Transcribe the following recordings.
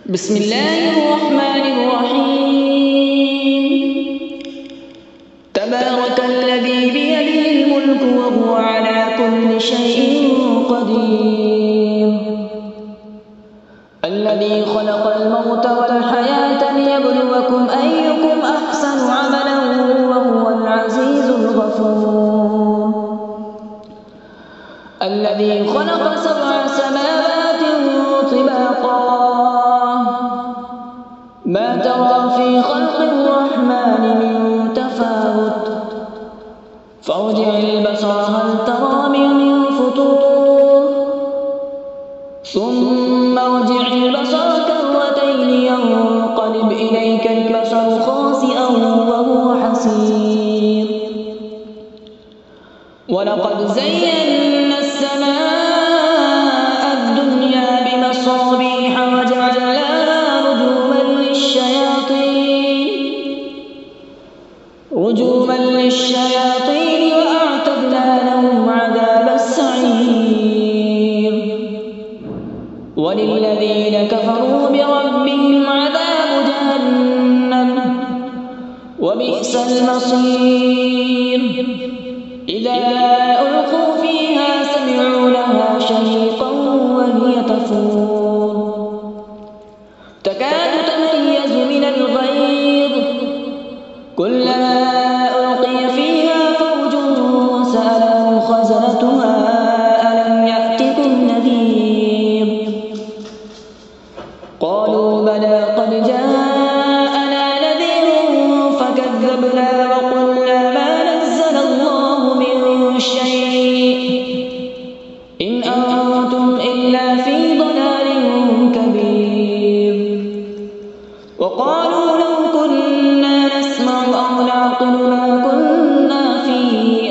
بسم الله الرحمن الرحيم. تبارك الذي بيده الملك وهو على كل شيء قدير. الذي خلق الموت والحياة ليبلوكم أيكم أحسن عملا وهو العزيز الغفور. الذي خلق 7 سماوات طباقا ما ترى في خلق الرحمن من تفاوت فارجع البصر هل ترى من فطور ثم ارجع البصر كرتين ينقلب إليك البصر خاسئا وهو حسير. ولقد زينا السماء الدنيا بمصابيح وجعلناها رجوما للشياطين وأعتدنا لهم عذاب السعير. وللذين كفروا بربهم عذاب جهنم وبئس المصير. إذا ألقوا فيها سمعوا لها شهيقا وهي تفور تكاد تميز من الغيظ كلما ألقي فيها فوج سألهم خزنتها ألم يأتكم نذير قالوا بلى قد جاءنا نذير فكذبنا وقلنا ما نزل الله من شيء إن أنتم إلا في ضلال كبير. وقالوا لو كنا نسمع أو نعقل ما كنا في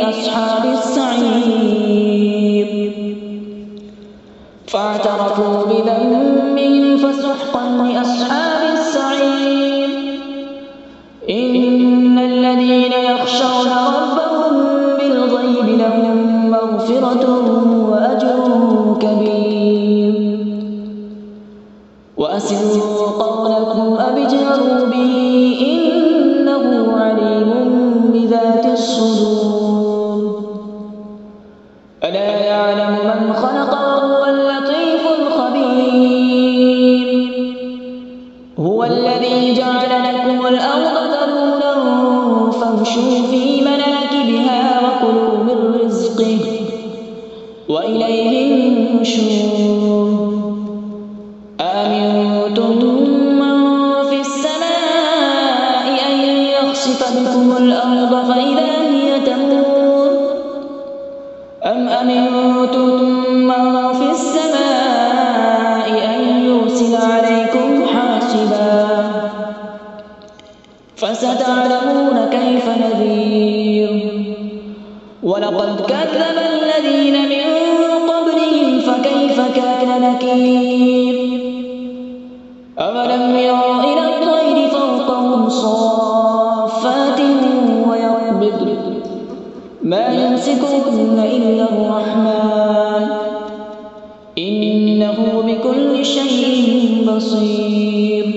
أصحاب السعير. فاعترفوا بذنبهم فسحقا لأصحاب السعير. إن الذين يخشون ربهم بالغيب لهم مغفرة وأجر كبير. وأسروا قولكم أو اجهروا به إنه عليم بذات الصدور. ألا يعلم من خلق وهو اللطيف الخبير. هو الذي جعل لكم الأرض ذلولا فامشوا في مناكبها وكلوا من رزقه وإليه النشور. أأمنتم من في السماء أن يخسف بكم الأرض فإذا هي تمور أم أمنتم من في السماء أن يرسل عليكم حاصبا فستعلمون كيف نذير. ولقد كذب الذين من قبلهم فكيف كان نكير. أولم يروا إلى الطير فوقهم صافات ويقبض ما يمسكهن إلا الرحمن إنه بكل شيء بصير.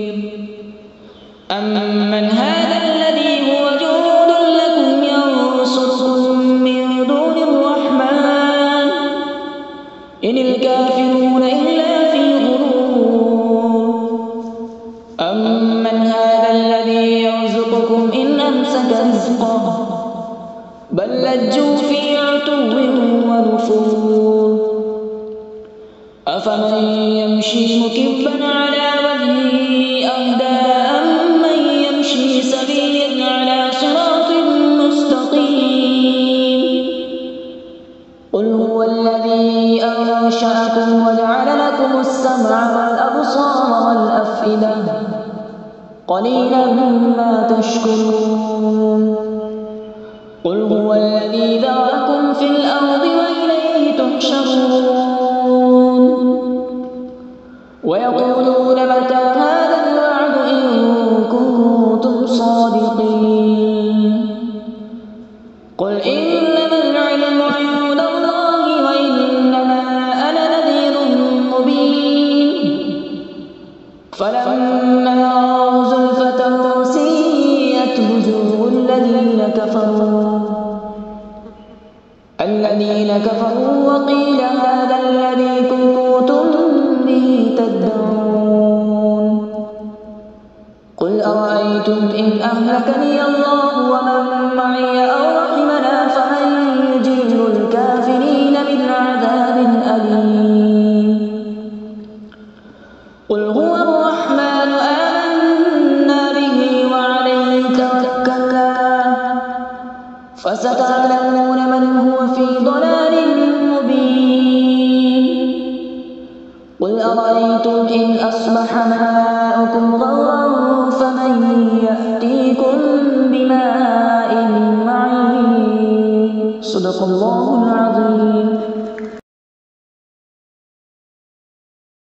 أمن هذا الذي هو جند لكم ينصركم من دون الرحمن إن الكافرون إلا في غرور. أمن هذا الذي يرزقكم إن أمسك رزقه بل لجوا في عتو ونفور. أفمن يمشي مكبا على وجهه أهدى أمن يمشي سويا على صراط مستقيم. قل هو الذي أنشأكم وجعل لكم السمع والأبصار والأفئدة قليلا ما تشكرون. قل هو الذي ذرأكم في الأرض وإليه تحشرون. ويقولون متى هذا الوعد إن كنتم صادقين. قل إنما العلم عند الله وإنما أنا نذير مبين. فلما رأوا زلفة سيئت وجوه الذين كفروا وقيل هذا الذي كنتم به تدعون قل أرأيتم إن أهلكني الله ومن معي أو رحمنا فمن يجير الكافرين من عذاب أليم قل هو الرحمن آمنا به وعليه توكلنا فستعلمون من هو في ضلال مبين قل أرأيتم إن أصبح ماؤكم غورا فمن يأتيكم بماء معين صدق الله العظيم.